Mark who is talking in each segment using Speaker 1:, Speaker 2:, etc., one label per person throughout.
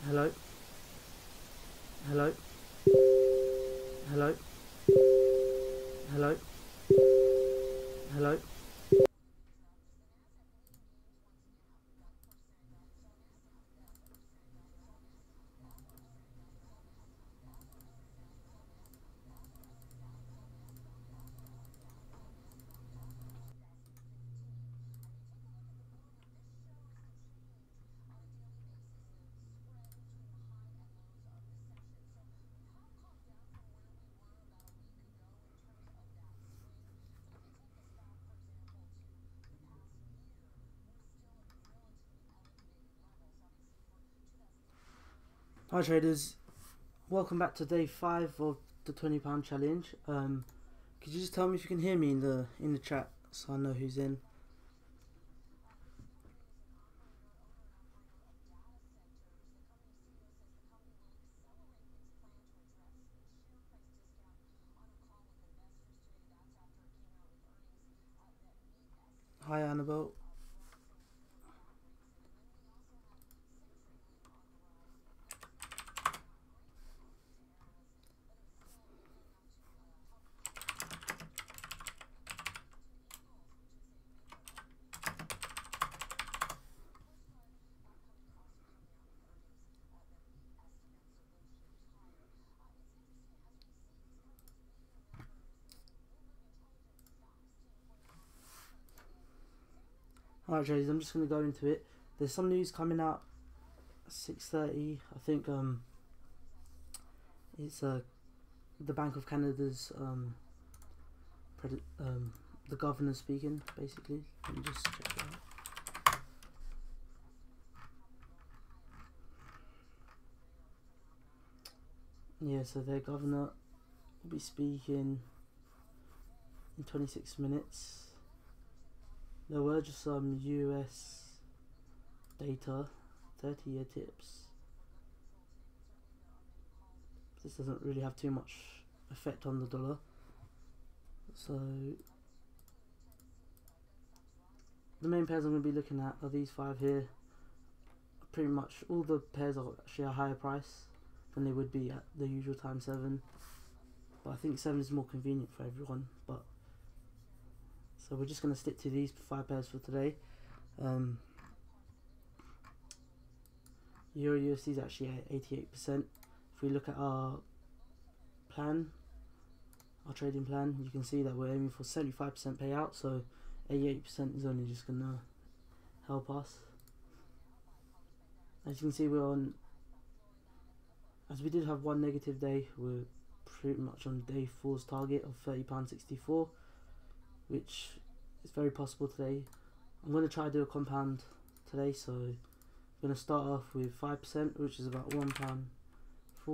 Speaker 1: Hello? Hello? Hello? Hello? Hello? Hi traders, welcome back to day 5 of the £20 challenge. Could you just tell me if you can hear me in the chat so I know who's in? Hi Annabelle. Alright traders, I'm just going to go into it. There's some news coming out at 6:30. I think it's the Bank of Canada's the governor speaking basically. Let me just check it out. Yeah, so their governor will be speaking in 26 minutes. There were just some US data, 30-year tips. This doesn't really have too much effect on the dollar. So the main pairs I'm going to be looking at are these 5 here. Pretty much all the pairs are actually a higher price than they would be at the usual time 7. But I think 7 is more convenient for everyone. But so we're just going to stick to these 5 pairs for today. Euro USD is actually at 88%. If we look at our plan, our trading plan, you can see that we're aiming for 75% payout, so 88% is only just gonna help us. As you can see, we're on, as we did have one negative day, we're pretty much on day 4's target of £30.64, which is very possible today. I'm going to try to do a compound today, so I'm going to start off with 5%, which is about £1.40. So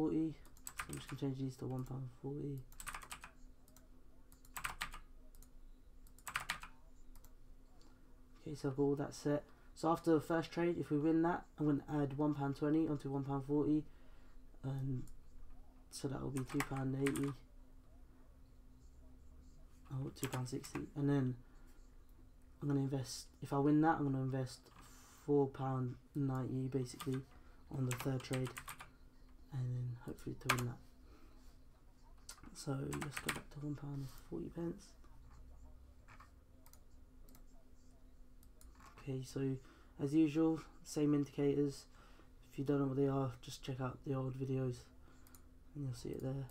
Speaker 1: I'm just going to change these to £1.40. Okay, so I've got all that set. So after the first trade, if we win that, I'm going to add £1.20 onto £1.40, so that will be £2.80. Oh, £2.60, and then I'm going to invest. If I win that, I'm going to invest £4.90 basically on the third trade, and then hopefully to win that. So let's go back to £1.40. Okay, so as usual, same indicators. If you don't know what they are, just check out the old videos and you'll see it there.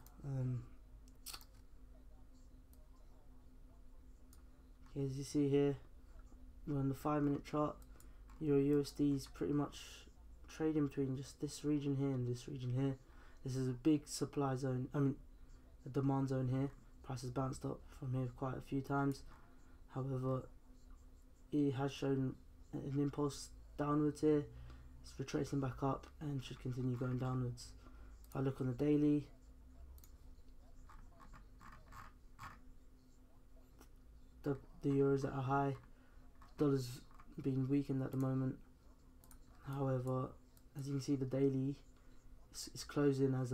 Speaker 1: Okay, as you see here, we're on the 5-minute chart. Euro USD is pretty much trading between just this region here and this region here. This is a big supply zone, a demand zone here. Price has bounced up from here quite a few times. However, it has shown an impulse downwards here. It's retracing back up and should continue going downwards. If I look on the daily, the euro's at a high, dollar's being weakened at the moment. However, as you can see, the daily is closing as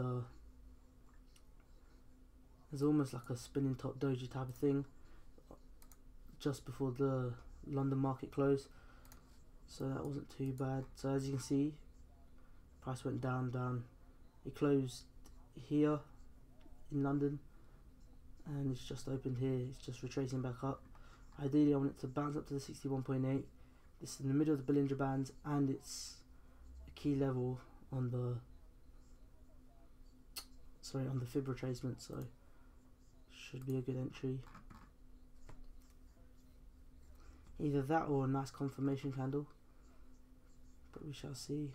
Speaker 1: almost like a spinning top doji type of thing just before the London market close, so that wasn't too bad. So as you can see, Price went down. It closed here in London, and it's just opened here. It's just retracing back up. Ideally, I want it to bounce up to the 61.8. This is in the middle of the Bollinger Bands, and it's a key level on the fib retracement, so should be a good entry. Either that or a nice confirmation candle, but we shall see.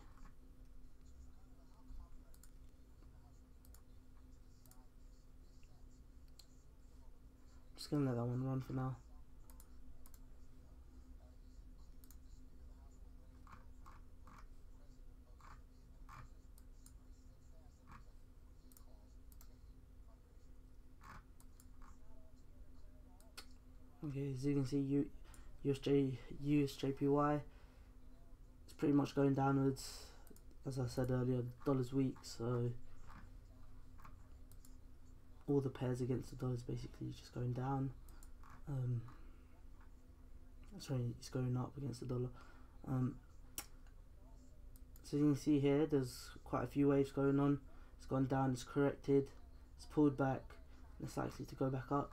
Speaker 1: Just gonna let that one run for now. Okay, as you can see, USJPY, it's pretty much going downwards. As I said earlier, the dollar's weak, so all the pairs against the dollar is basically just going down. Sorry, it's going up against the dollar. So you can see here, there's quite a few waves going on. It's gone down, it's corrected, it's pulled back, and it's likely to go back up.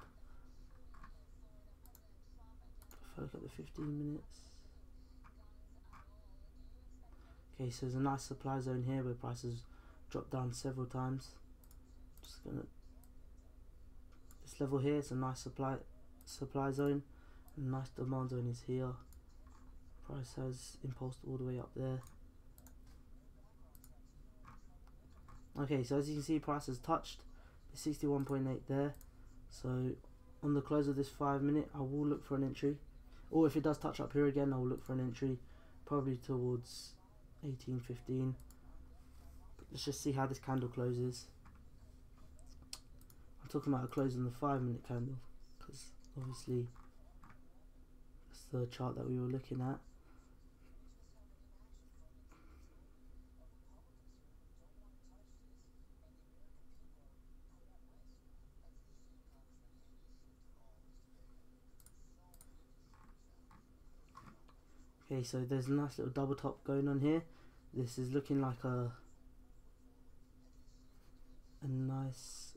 Speaker 1: If I look at the 15 minutes. Okay, so there's a nice supply zone here where prices dropped down several times. Just gonna, this level here, it's a nice supply zone, and a nice demand zone is here. Price has impulsed all the way up there. Okay, so as you can see, price has touched the 61.8 there. So on the close of this 5 minute, I will look for an entry, or if it does touch up here again, I will look for an entry, probably towards 18.15. Let's just see how this candle closes. I'm talking about a close on the 5 minute candle, because obviously that's the chart that we were looking at. Okay, so there's a nice little double top going on here. This is looking like a nice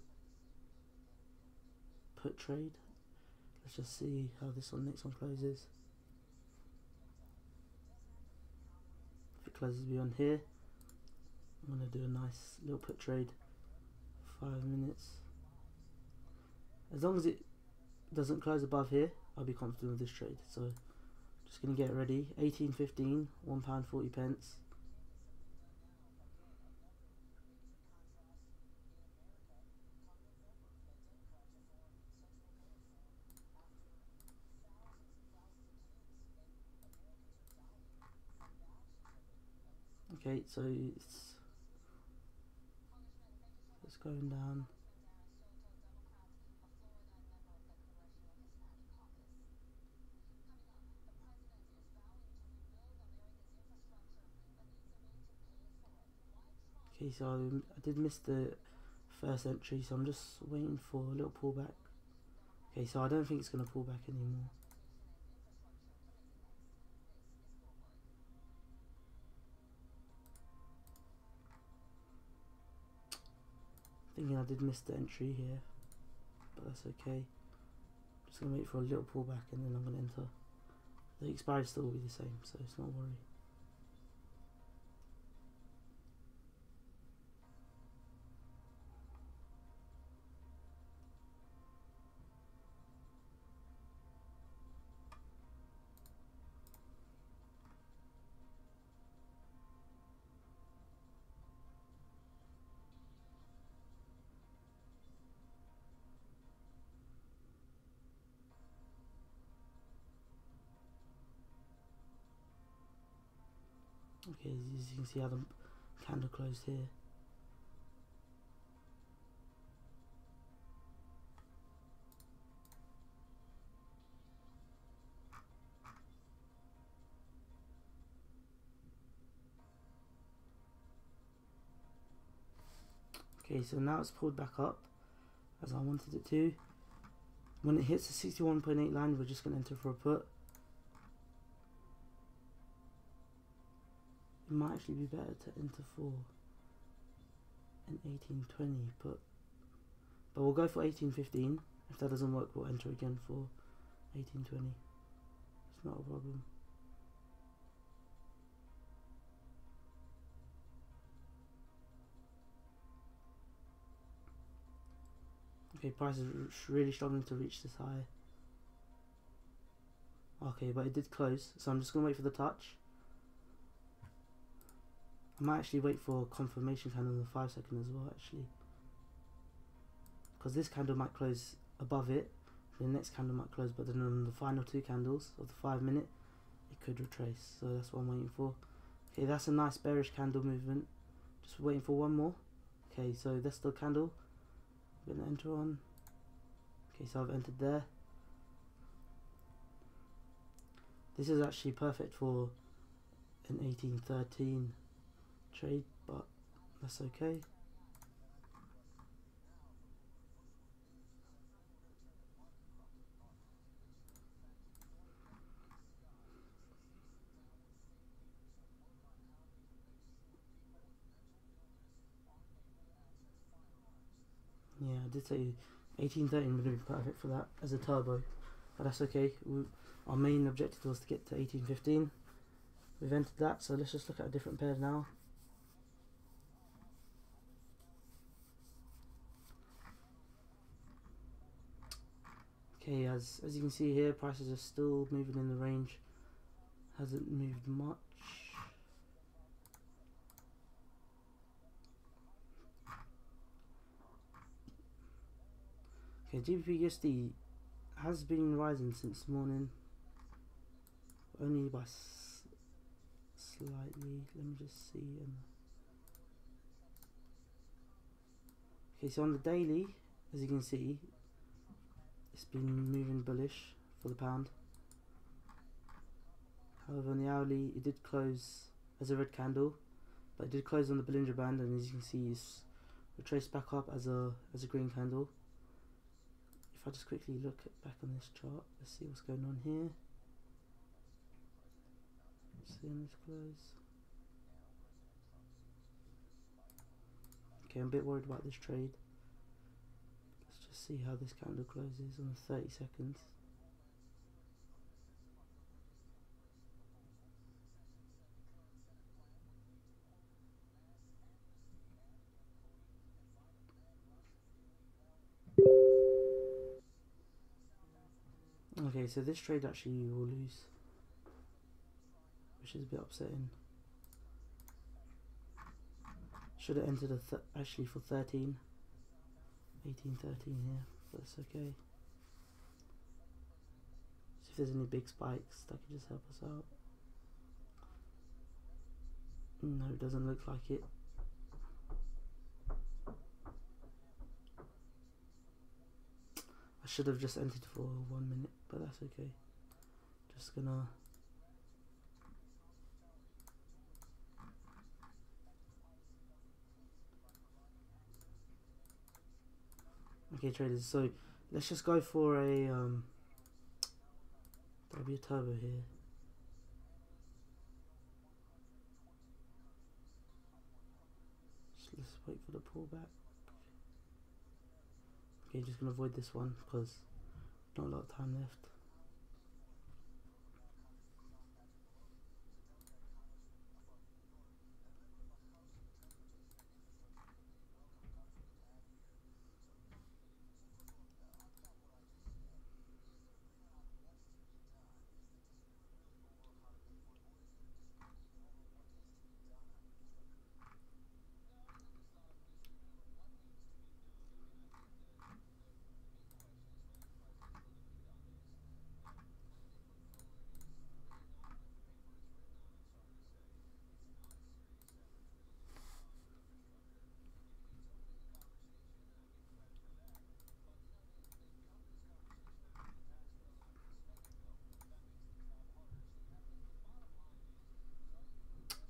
Speaker 1: put trade. Let's just see how this next one closes. If it closes beyond here, I'm going to do a nice little put trade for 5 minutes. As long as it doesn't close above here, I'll be confident with this trade. So just going to get ready. 18.15, £1.40. Okay, so it's going down. Okay, so I did miss the first entry, so I'm just waiting for a little pullback. Okay, so I don't think it's going to pull back anymore. Thinking I did miss the entry here, but that's okay. Just going to wait for a little pullback and then I'm going to enter. The expiry still will be the same, so it's not a worry. Okay, as you can see how the candle closed here. Okay, so now it's pulled back up as I wanted it to. When it hits the 61.8 line, we're just going to enter for a put. it might actually be better to enter for an 1820, but we'll go for 1815. If that doesn't work, we'll enter again for 1820. It's not a problem. Okay, price is really struggling to reach this high. Okay, but it did close, so I'm just gonna wait for the touch. I might actually wait for a confirmation candle in the 5 second as well, actually, because this candle might close above it, the next candle might close, but then on the final 2 candles of the 5 minute, it could retrace. So that's what I'm waiting for. Okay, that's a nice bearish candle movement. Just waiting for one more. Okay, so that's the candle I'm gonna enter on. Okay, so I've entered there. This is actually perfect for an 1813 trade, but that's okay. Yeah, I did say 1813 would be perfect for that as a turbo, but that's okay. Our main objective was to get to 1815. We've entered that, so let's just look at a different pair now. Okay, as you can see here, prices are still moving in the range. Hasn't moved much. Okay, GBP/USD has been rising since morning, only by slightly. Let me just see. Okay, so on the daily, as you can see, it's been moving bullish for the pound. However, on the hourly, it did close as a red candle, but it did close on the Bollinger Band, and as you can see, it's retraced back up as a green candle. If I just quickly look back on this chart, let's see what's going on here. See on this close. Okay, I'm a bit worried about this trade. Let's just see how this candle closes on 30 seconds. Okay, so this trade actually will lose, which is a bit upsetting. Should have entered actually for 1813 here, but that's okay. See if there's any big spikes that could just help us out. No, it doesn't look like it. I should have just entered for 1 minute, but that's okay. Just gonna okay, traders, so let's just go for a there'll be a turbo here. Just let's wait for the pullback. Okay, just gonna avoid this one because not a lot of time left.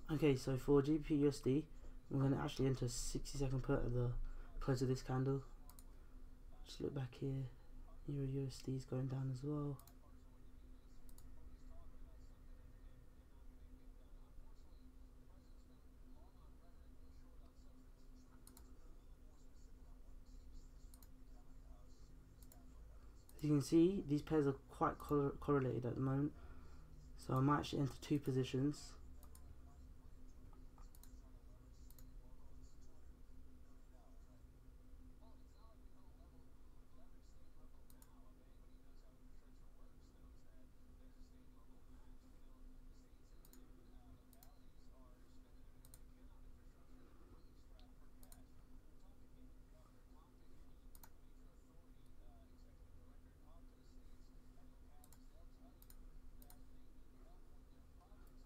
Speaker 1: Okay, so for GBP/USD, we're going to actually enter 60-second put at the close of this candle. Just look back here, Euro/USD is going down as well. you can see, these pairs are quite correlated at the moment. So I might actually enter 2 positions.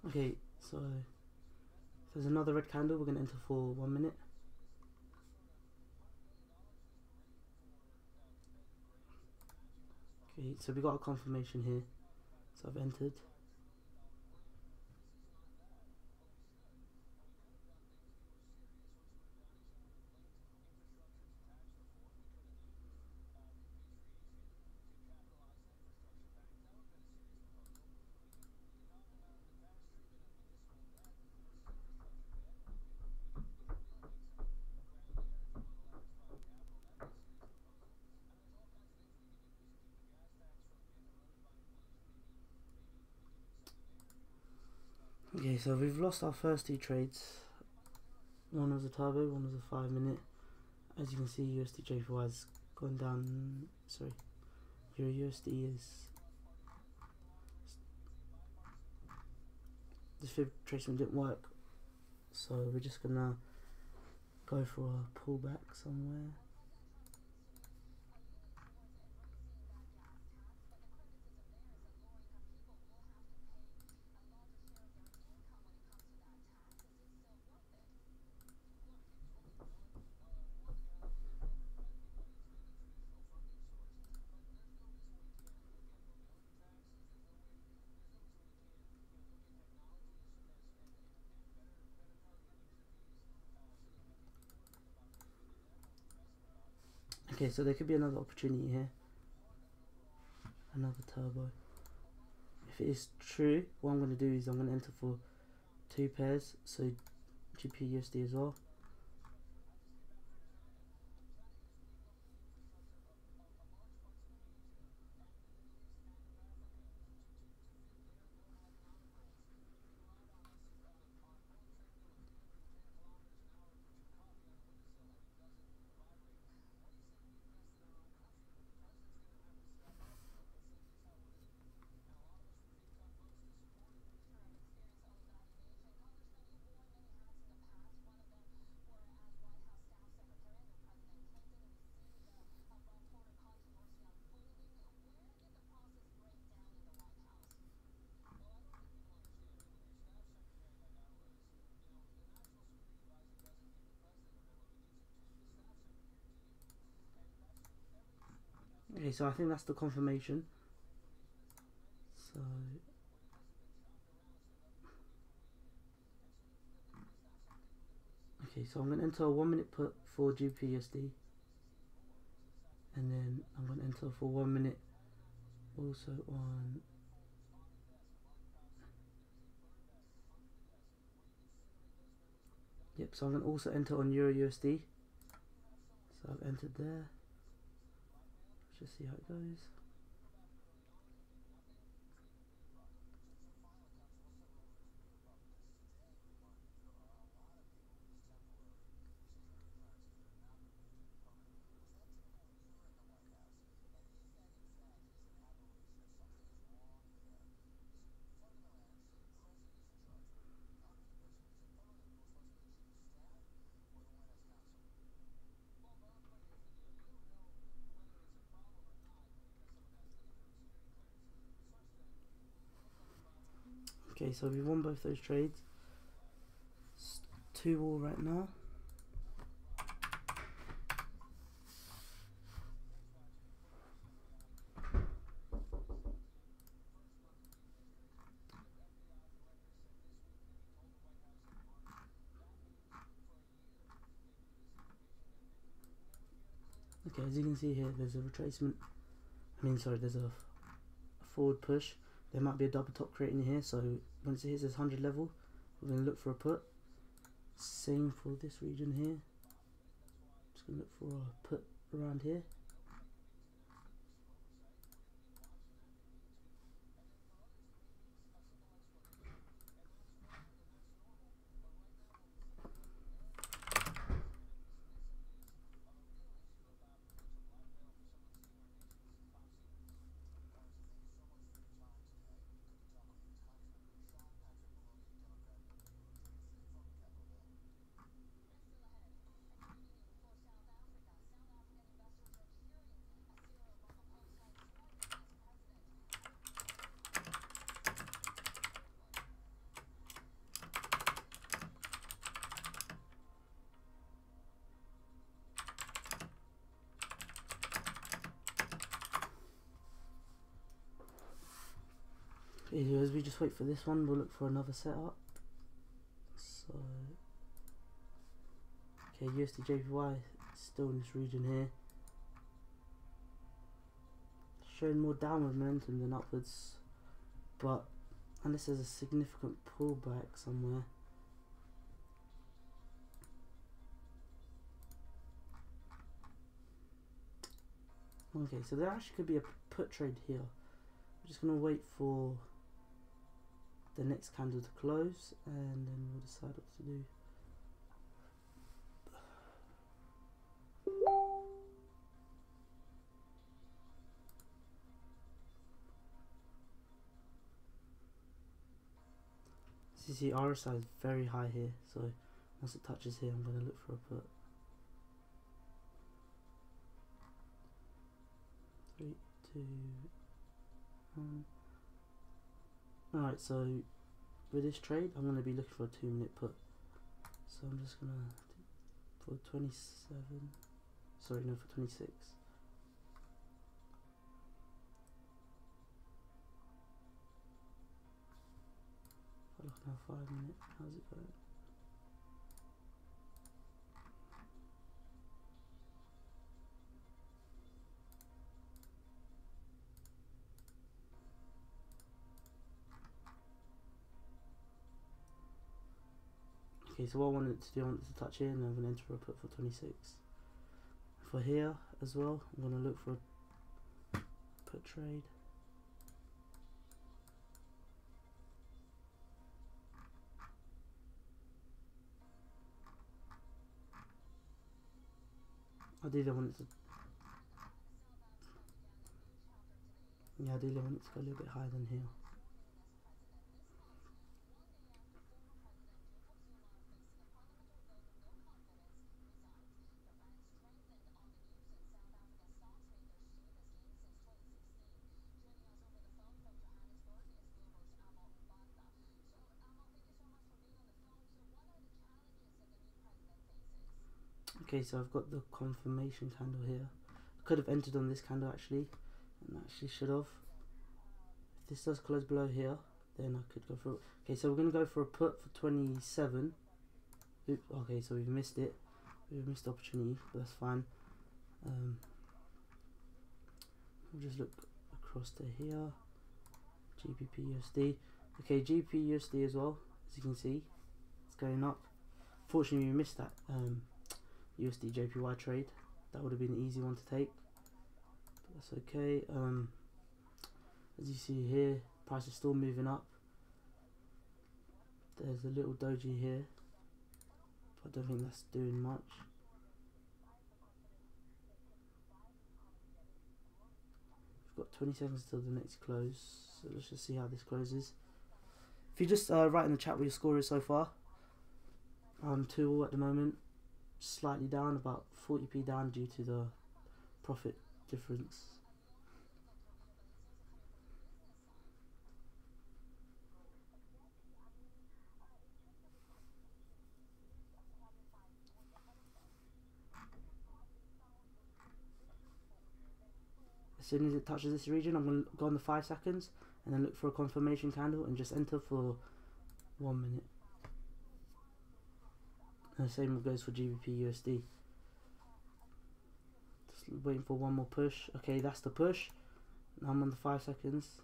Speaker 1: Okay, so if there's another red candle, we're going to enter for 1 minute. Okay, so we got a confirmation here. So I've entered. Okay, so we've lost our first 2 trades. One was a turbo, one was a 5 minute. As you can see, USD has gone down. Sorry, Euro USD is. This fib tracement didn't work, so we're just gonna go for a pullback somewhere. Okay, so there could be another opportunity here. Another turbo. If it is true, what I'm going to do is I'm going to enter for 2 pairs, so GP USD as well. Okay, so I think that's the confirmation. So okay, so I'm going to enter a 1 minute put for GPUSD, and then I'm going to enter for 1 minute also on so I'm going to also enter on Euro USD. So I've entered there. Let's just see how it goes. Okay, so we've won both those trades. It's 2-2 right now. Okay, as you can see here, there's a retracement. There's a forward push. There might be a double top creating here, so once it hits this 100 level, we're going to look for a put. Same for this region here. Just going to look for a put around here. Okay, as we just wait for this one, we'll look for another setup. So, okay, USD JPY still in this region here, showing more downward momentum than upwards, but unless there's a significant pullback somewhere. Okay, so there actually could be a put trade here. I'm just going to wait for the next candle to close and then we'll decide what to do. So you see RSI is very high here, so once it touches here I'm going to look for a put. 3, 2, 1. Alright, so with this trade I'm going to be looking for a 2-minute put. So I'm just going to, for 27, sorry no, for 26. I look now 5 minutes, how's it going? Okay, so what I wanted to do, I wanted to touch here and I'm going to enter a put for 26. For here as well, I'm going to look for a put trade. Ideally I want it to, yeah, ideally I want it to go a little bit higher than here. Okay, so I've got the confirmation candle here. I could have entered on this candle actually, and actually should have. If this does close below here, then I could go for it. Okay, so we're going to go for a put for 27. Oops, okay, so we've missed it. We've missed the opportunity, but that's fine. We'll just look across to here. GBP USD. Okay, GBP USD as well, as you can see, it's going up. Fortunately, we missed that USD JPY trade. That would have been an easy one to take, but that's okay. As you see here, price is still moving up. There's a little doji here, but I don't think that's doing much. We've got 20 seconds till the next close, so let's just see how this closes. If you just write in the chat what your score is so far. 2-all at the moment, slightly down, about 40p down due to the profit difference. As soon as it touches this region, I'm going to go on the 5 seconds and then look for a confirmation candle and just enter for 1 minute. And the same goes for GBP USD. Just waiting for one more push. Okay, that's the push. Now I'm on the 5 seconds.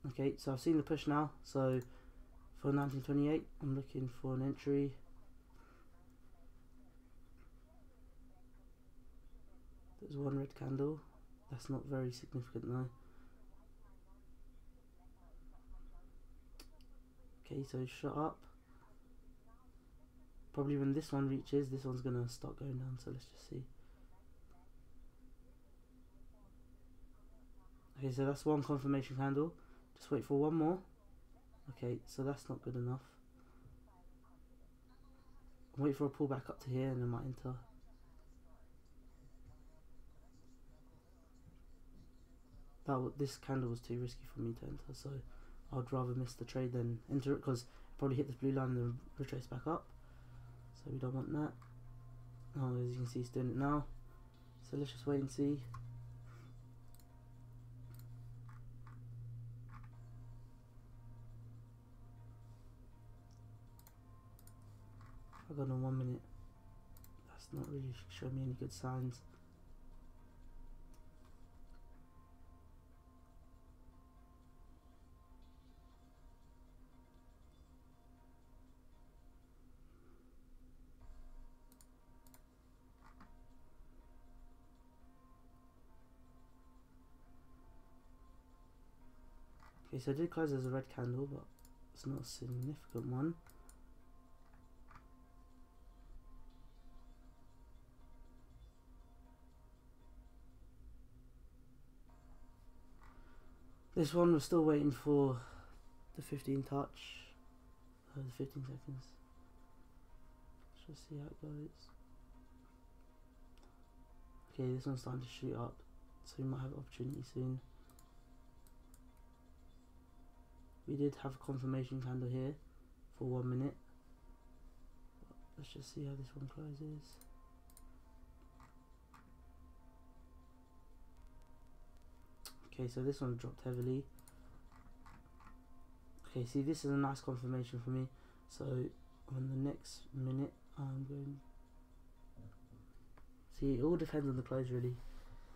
Speaker 1: Okay, so I've seen the push now. So for 1928, I'm looking for an entry. There's one red candle. That's not very significant though. Okay, so shut up. Probably when this one reaches, this one's gonna start going down, so let's just see. Okay, so that's one confirmation candle. Just wait for one more. Okay, so that's not good enough. Wait for a pullback up to here and then might enter. This candle was too risky for me to enter, so I'd rather miss the trade than enter it, because probably hit this blue line and then retrace back up. So we don't want that. Oh, as you can see, it's doing it now. So let's just wait and see. I got on 1 minute. That's not really showing me any good signs. Okay, so I did close as a red candle, but it's not a significant one. This one we're still waiting for the 15 touch, the 15 seconds. Let's just see how it goes. Okay, this one's starting to shoot up, so we might have opportunity soon. We did have a confirmation candle here for 1 minute. Let's just see how this one closes. Okay, so this one dropped heavily. Okay, see, this is a nice confirmation for me. So on the next minute, I'm going. See, it all depends on the close, really.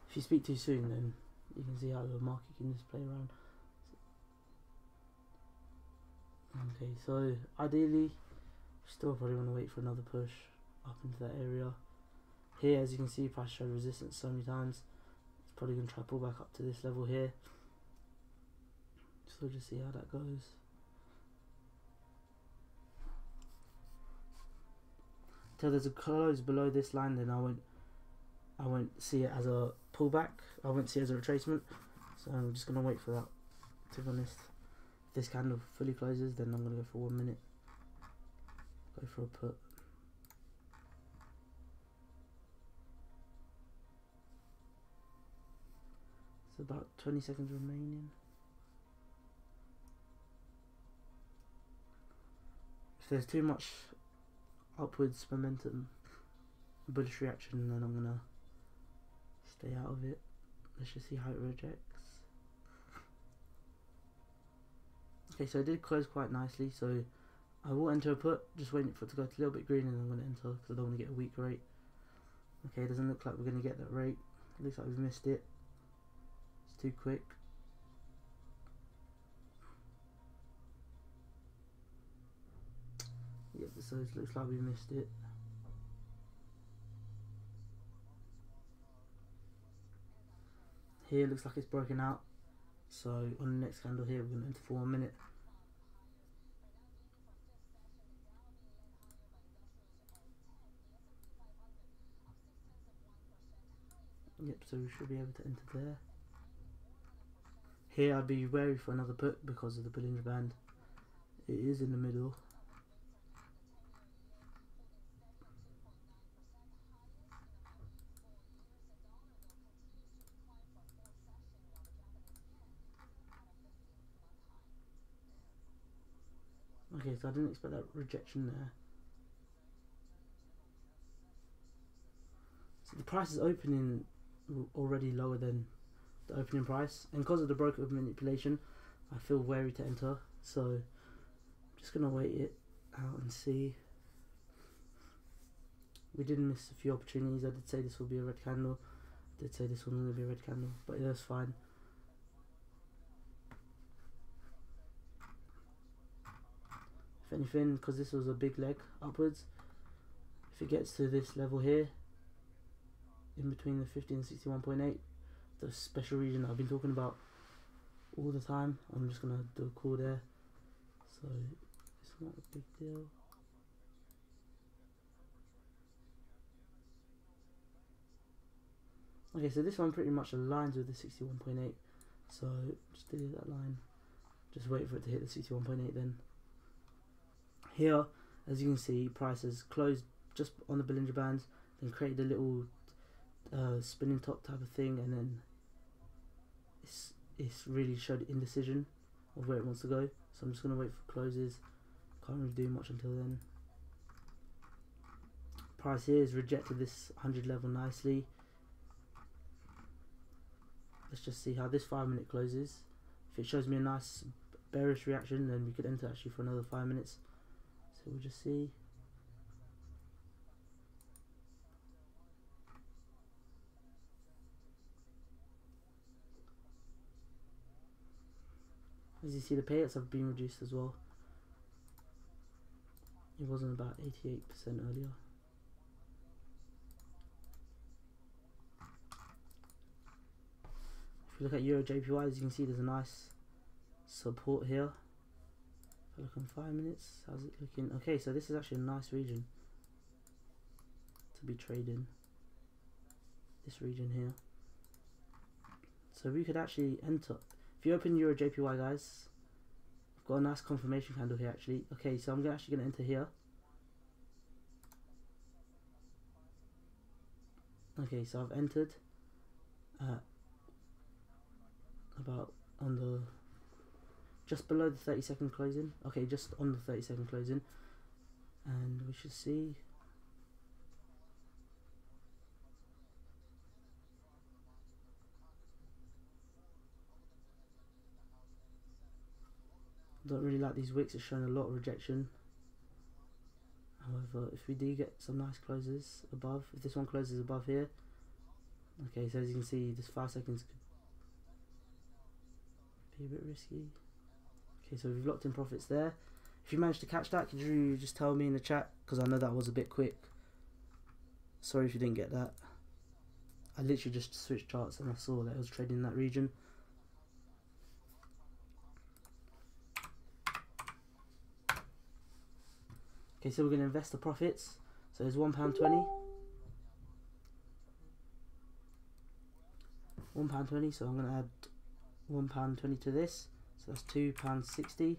Speaker 1: If you speak too soon, then you can see how the market can just play around. Okay, so ideally, still probably want to wait for another push up into that area. Here, as you can see, price showed resistance so many times. It's probably going to try to pull back up to this level here. So we'll just see how that goes. Until there's a close below this line, then I won't see it as a pullback. I won't see it as a retracement. So I'm just going to wait for that, to be honest. If this candle fully closes, then I'm going to go for 1 minute. Go for a put. It's about 20 seconds remaining. If there's too much upwards momentum, bullish reaction, then I'm gonna stay out of it. Let's just see how it rejects. Okay, so it did close quite nicely, so I will enter a put, just waiting for it to go a little bit green, and I'm going to enter because I don't want to get a weak rate. Okay, it doesn't look like we're going to get that rate. It looks like we've missed it. It's too quick. Yep, so it looks like we missed it. Here it looks like it's broken out. So on the next candle here, we're going to enter for 1 minute. Yep, so we should be able to enter there. Here I'd be wary for another put because of the Bollinger Band. It is in the middle. Okay, so I didn't expect that rejection there. So the price is opening already lower than the opening price, and because of the broker manipulation, I feel wary to enter. So I'm just gonna wait it out and see. We did miss a few opportunities. I did say this will be a red candle. I did say this one will be a red candle, but that's fine. If anything, because this was a big leg upwards, if it gets to this level here, in between the 50 and 61.8, the special region that I've been talking about all the time, I'm just gonna do a call there. So it's not a big deal. Okay, so this one pretty much aligns with the 61.8, so just delete that line, just wait for it to hit the 61.8 then. Here, as you can see, price has closed just on the Bollinger Bands, then created a little spinning top type of thing, and then it's really showed indecision of where it wants to go. So I'm just going to wait for closes, can't really do much until then. Price here has rejected this 100 level nicely. Let's just see how this 5 minute closes. If it shows me a nice bearish reaction, then we could enter actually for another 5 minutes. So we'll just see. As you see, the payouts have been reduced as well. It wasn't about 88% earlier. If you look at Euro JPY, as you can see, there's a nice support here. If I look on 5 minutes, how's it looking? Okay, so this is actually a nice region to be trading. This region here. So we could actually enter. If you open Euro JPY, guys, I've got a nice confirmation candle here actually. Okay, so I'm actually going to enter here. Okay, so I've entered about on the just below the 30-second closing. Okay, just on the 30-second closing, and we should see. Don't really like these wicks, it's showing a lot of rejection. However, if we do get some nice closes above, if this one closes above here, okay, so as you can see, this 5 seconds could be a bit risky. Okay, so we've locked in profits there. If you managed to catch that, could you just tell me in the chat, because I know that was a bit quick. Sorry if you didn't get that. I literally just switched charts and I saw that it was trading in that region. Okay, so we're going to invest the profits. So it's £1.20. £1.20, so I'm going to add £1.20 to this. So that's £2.60.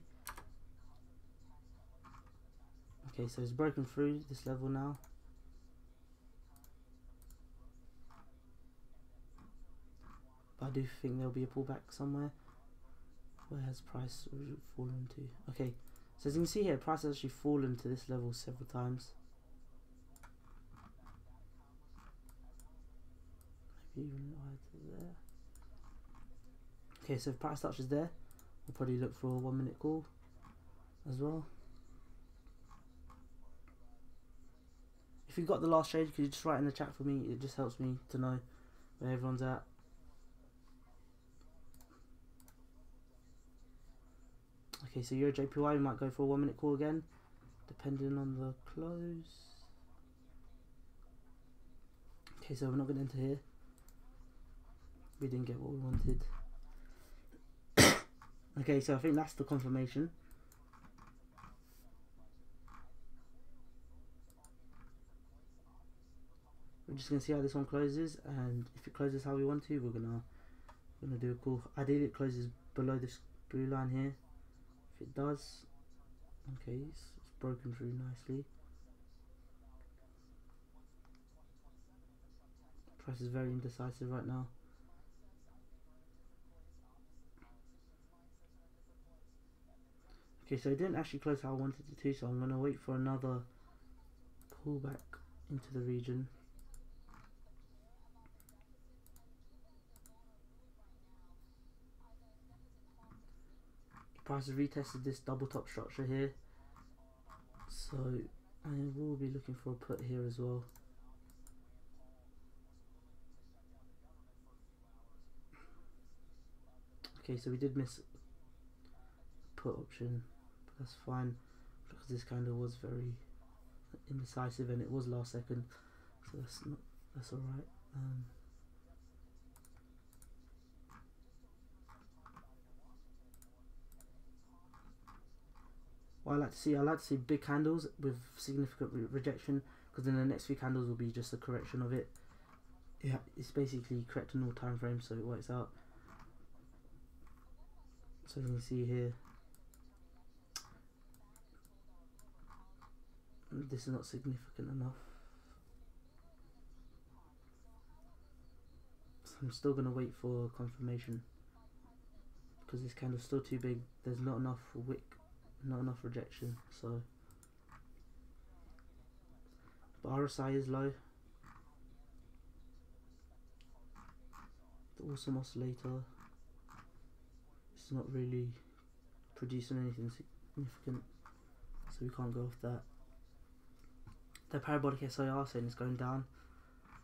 Speaker 1: Okay, so it's broken through this level now. But I do think there'll be a pullback somewhere. Where has price fallen to? Okay, so as you can see here, price has actually fallen to this level several times. Maybe even higher to there. Okay, so if price touches there, we'll probably look for a 1 minute call as well. If you got the last trade, could you just write in the chat for me? It just helps me to know where everyone's at. Okay, so Euro JPY, we might go for a 1 minute call again, depending on the close. Okay, so we're not going to enter here. We didn't get what we wanted. Okay, so I think that's the confirmation. We're just going to see how this one closes, and if it closes how we want to, we're gonna do a call. Ideally it closes below this blue line here. If it does, okay, it's broken through nicely. Price is very indecisive right now. Okay, so it didn't actually close how I wanted it to, so I'm going to wait for another pullback into the region. Price has retested this double top structure here, so I will be looking for a put here as well. Okay, so we did miss put option, but that's fine because this candle was very indecisive and it was last second, so that's all right. What I like to see big candles with significant rejection, because then the next few candles will be just a correction of it. Yeah, it's basically correcting all time frames, so it works out. So you can see here, this is not significant enough. So I'm still going to wait for confirmation, because this candle's still too big. There's not enough wick, not enough rejection. So, but RSI is low. The awesome oscillator, it's not really producing anything significant, so we can't go off that. The parabolic SIR saying it's going down,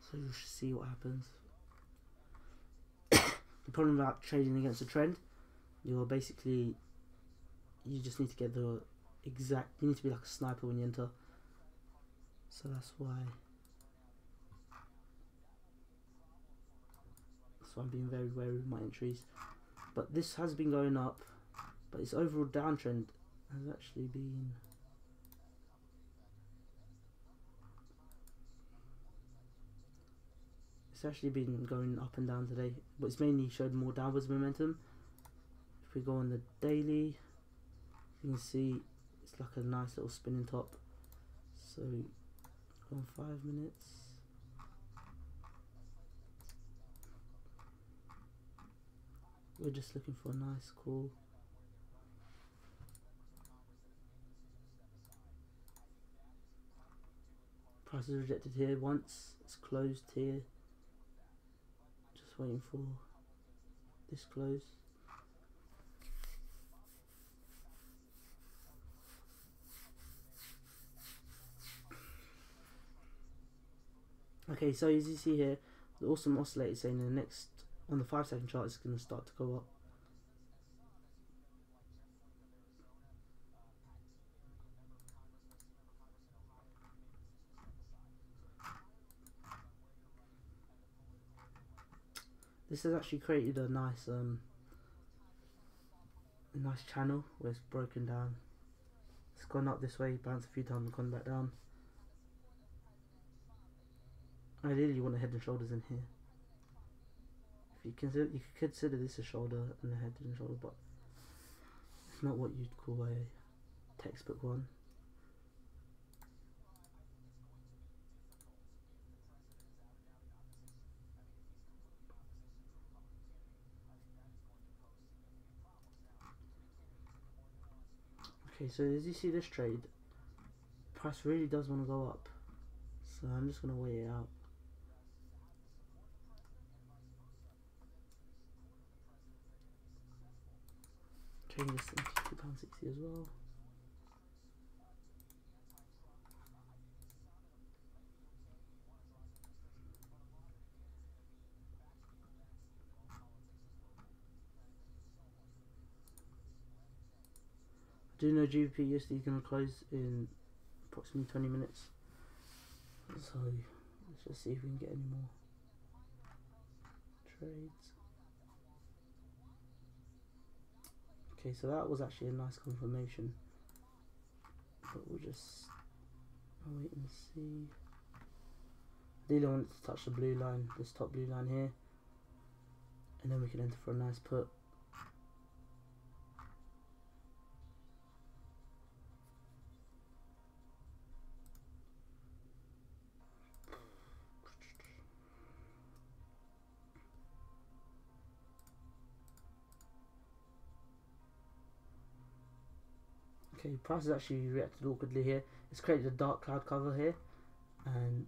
Speaker 1: so we should see what happens. The problem about trading against a trend, you're basically you just need to get the exact, you need to be like a sniper when you enter, so that's why I'm being very wary with my entries. But this has been going up, but its overall downtrend has actually been, it's actually been going up and down today, but it's mainly showed more downwards momentum. If we go on the daily, you can see it's like a nice little spinning top. So go on 5 minutes. We're just looking for a nice call. Price is rejected here once, it's closed here. Just waiting for this close. Okay, so as you see here, the awesome oscillator is saying the next, on the 5 second chart, is going to start to go up. This has actually created a nice channel where it's broken down. It's gone up this way, bounced a few times and gone back down. Ideally you want the head and shoulders in here. If you consider, you could consider this a shoulder and a head and shoulder, but it's not what you'd call a textbook one. Okay, so as you see this trade, price really does want to go up, so I'm just going to wait it out. Change this into £2.60 as well. I do know GBP USD is going to close in approximately 20 minutes, so let's just see if we can get any more trades. Okay, so that was actually a nice confirmation, but we'll just wait and see. Dealer wants to touch the blue line, this top blue line here, and then we can enter for a nice put. Okay, price has actually reacted awkwardly here. It's created a dark cloud cover here, and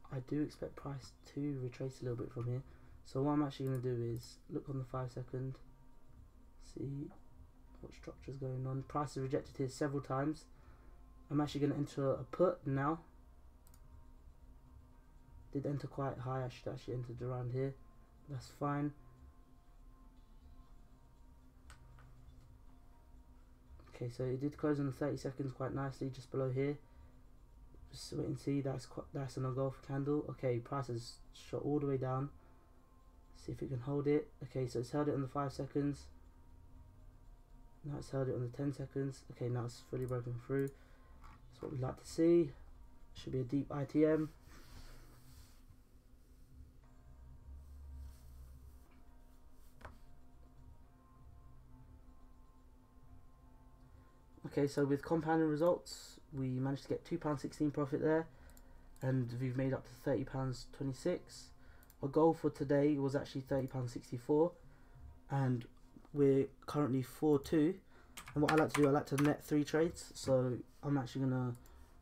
Speaker 1: I do expect price to retrace a little bit from here. So what I'm actually going to do is look on the 5 second, see what structure is going on. Price has rejected here several times. I'm actually going to enter a put now. Did enter quite high, I should actually entered around here. That's fine. Okay, so it did close on the 30 seconds quite nicely, just below here. Just wait and see. That's an engulf candle. Okay, price has shot all the way down. See if it can hold it. Okay, so it's held it on the 5 seconds. Now it's held it on the 10 seconds. Okay, now it's fully broken through. That's what we like to see. Should be a deep ITM. Okay, so with compounding results, we managed to get £2.16 profit there, and we've made up to £30.26. Our goal for today was actually £30.64, and we're currently 4-2. And what I like to do, I like to net 3 trades, so I'm actually gonna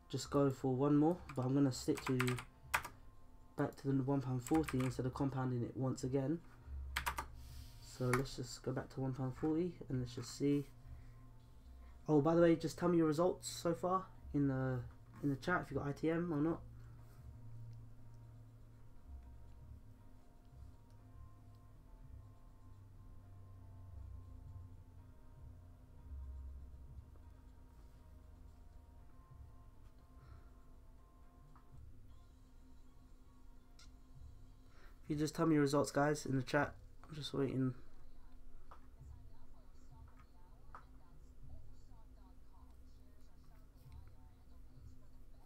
Speaker 1: just go for one more, but I'm gonna stick to back to the £1.40 instead of compounding it once again. So let's just go back to £1.40 and let's just see. Oh, by the way, just tell me your results so far in the chat if you got ITM or not. You just tell me your results, guys, in the chat. I'm just waiting.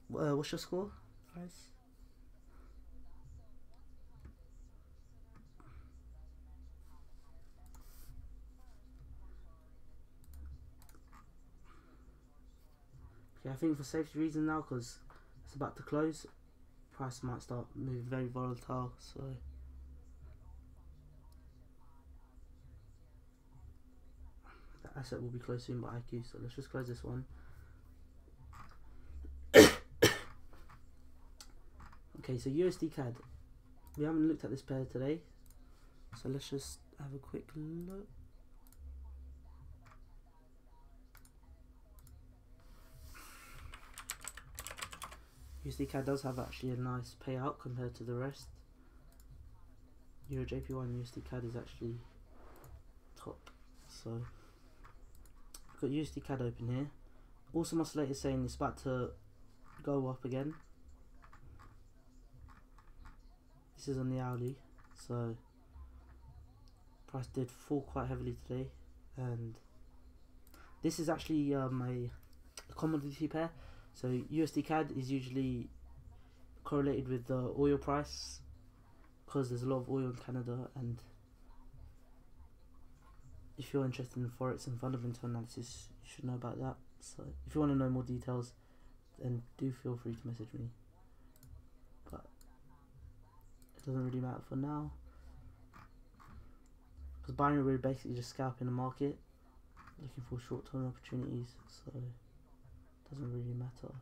Speaker 1: What's your score, guys? Okay, I think for safety reasons now, because it's about to close, price might start moving very volatile, so the asset will be closed soon by IQ, so let's just close this one. Okay, so USD CAD. We haven't looked at this pair today, so let's just have a quick look. USD CAD does have actually a nice payout compared to the rest. Euro JPY and USD CAD is actually top. So I've got USD CAD open here. Also, my slate is saying it's about to go up again. This is on the hourly, so price did fall quite heavily today, and this is actually a commodity pair. So USD CAD is usually correlated with the oil price because there's a lot of oil in Canada, and if you're interested in forex and fundamental analysis, you should know about that. So if you want to know more details, then do feel free to message me, but it doesn't really matter for now, because buying, we're basically just scalping the market, looking for short-term opportunities, so it doesn't really matter.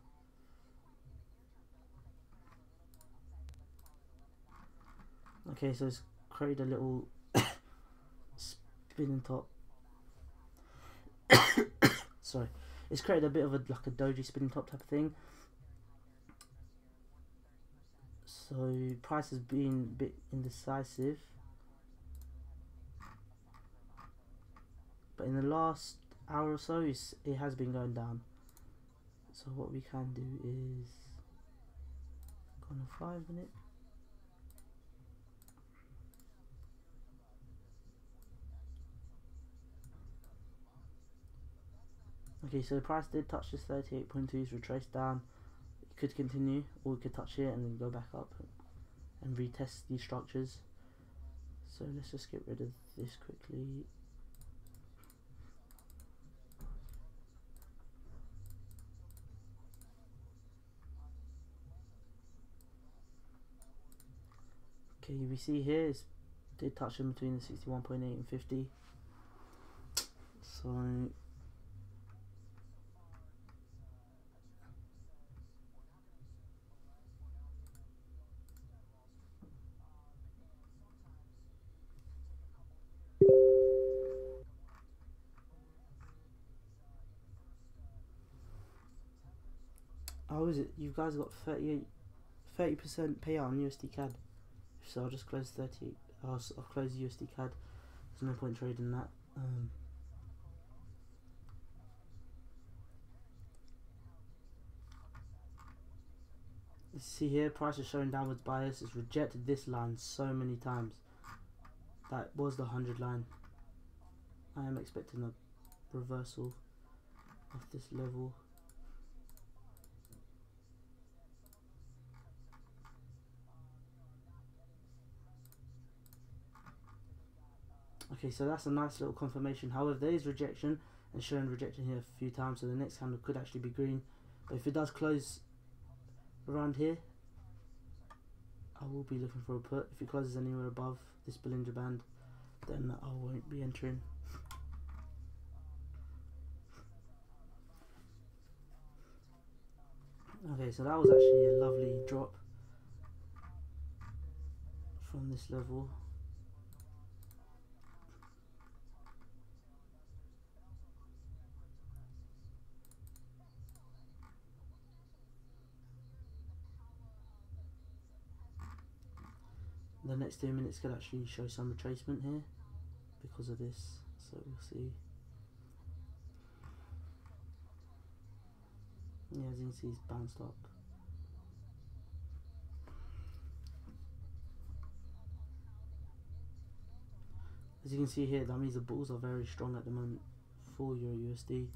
Speaker 1: Okay, so it's created a little spinning top. Sorry, it's created a bit of a like a doji spinning top type of thing. So price has been a bit indecisive, but in the last hour or so, it has been going down. So what we can do is go on a 5 minute. Okay, so the price did touch this 38.2s, retraced down. It could continue, or it could touch it and then go back up and retest these structures. So let's just get rid of this quickly. Okay, we see here it did touch in between the 61.8 and 50. So how is it? You guys got 30% payout on USD CAD. So I'll just close 30. I'll close USD CAD. There's no point trading that. You see here, price is showing downwards bias. It's rejected this line so many times. That was the 100 line. I am expecting a reversal of this level. Okay, so that's a nice little confirmation. However, there is rejection, and showing rejection here a few times, so the next candle could actually be green. But if it does close around here, I will be looking for a put. If it closes anywhere above this Bollinger Band, then I won't be entering. Okay, so that was actually a lovely drop from this level. The next 2 minutes could actually show some retracement here because of this, so we'll see. Yeah, as you can see, it's bounced up. As you can see here, that means the bulls are very strong at the moment for Euro USD.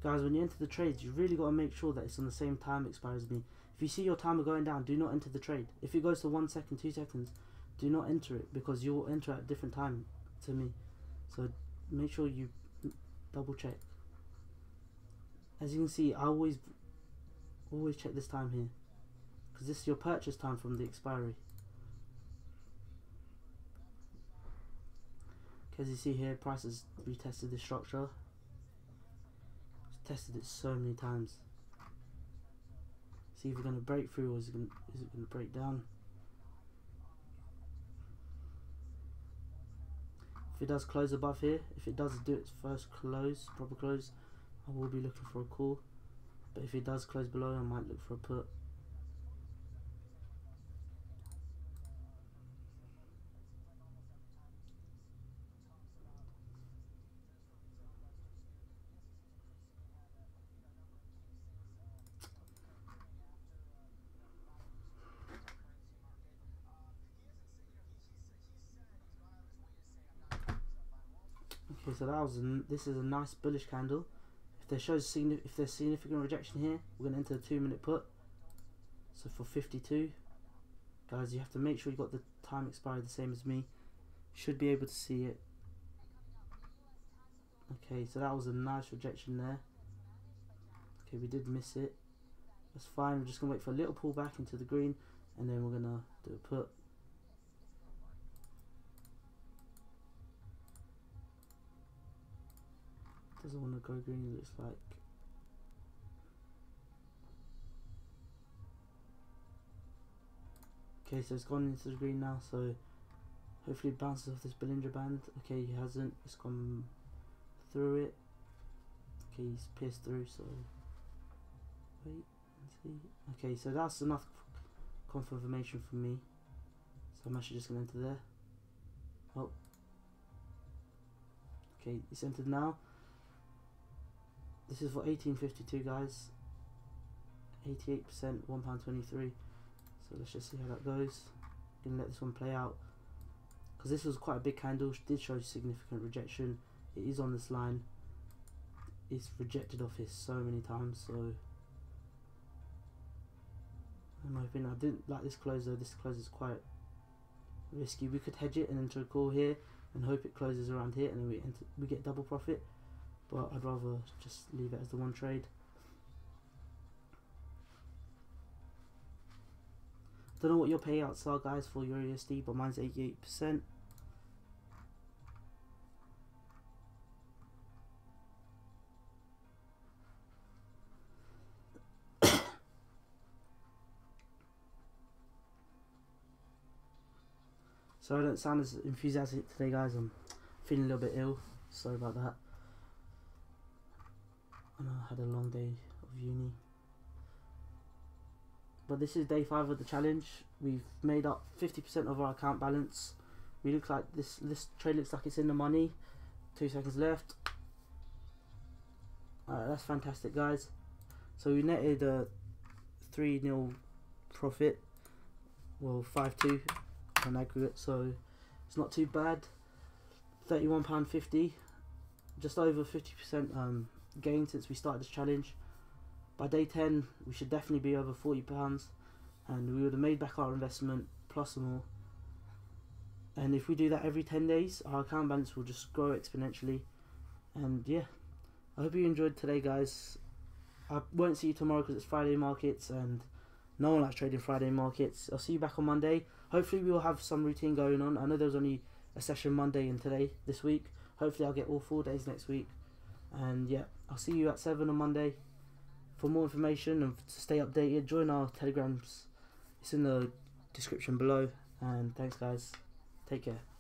Speaker 1: Guys, when you enter the trades, you really got to make sure that it's on the same time expiry as me. If you see your timer going down, do not enter the trade. If it goes to 1 second, 2 seconds, do not enter it, because you'll enter at a different time to me. So make sure you double check. As you can see, I always check this time here, because this is your purchase time from the expiry. As you see here, price has retested this structure. It's tested it so many times. See if we're going to break through, or is it going to break down? If it does close above here, if it does do its first close, proper close, I will be looking for a call. But if it does close below, I might look for a put. Okay, so this is a nice bullish candle. If there's significant rejection here, we're going to enter the 2-minute put. So for 52, guys, you have to make sure you got the time expiry the same as me. You should be able to see it. Okay, so that was a nice rejection there. Okay, we did miss it. That's fine. We're just going to wait for a little pullback into the green, and then we're going to do a put. Doesn't want to go green, it looks like. Okay, so it's gone into the green now, so hopefully it bounces off this Bollinger Band. Okay, he hasn't. It's gone through it. Okay, he's pierced through, so wait and see. Okay, so that's enough confirmation for me. So I'm actually just going to enter there. Oh. Okay, it's entered now. This is for 18.52, guys. 88%, £1.23. So let's just see how that goes. Gonna let this one play out, because this was quite a big candle. Did show significant rejection. It is on this line. It's rejected off here so many times. So in my opinion, I didn't like this close though. This close is quite risky. We could hedge it and enter a call here and hope it closes around here, and then we get double profit. But I'd rather just leave it as the one trade. Don't know what your payouts are, guys, for your USD, but mine's 88%. So I don't sound as enthusiastic today, guys. I'm feeling a little bit ill. Sorry about that. I know I had a long day of uni. But this is day 5 of the challenge. We've made up 50% of our account balance. We look like this trade looks like it's in the money. 2 seconds left. Alright, that's fantastic, guys. So we netted a 3-0 profit. Well, 5-2 on aggregate, so it's not too bad. £31.50, just over 50% gain since we started this challenge. By day 10 we should definitely be over £40, and we would have made back our investment plus more. And if we do that every 10 days, our account balance will just grow exponentially. And yeah, I hope you enjoyed today, guys. I won't see you tomorrow because it's Friday markets and no one likes trading Friday markets. I'll see you back on Monday. Hopefully we will have some routine going on. I know there was only a session Monday and today this week. Hopefully I'll get all 4 days next week. And yeah, I'll see you at 7 on Monday. For more information and to stay updated, join our Telegrams. It's in the description below. And thanks, guys. Take care.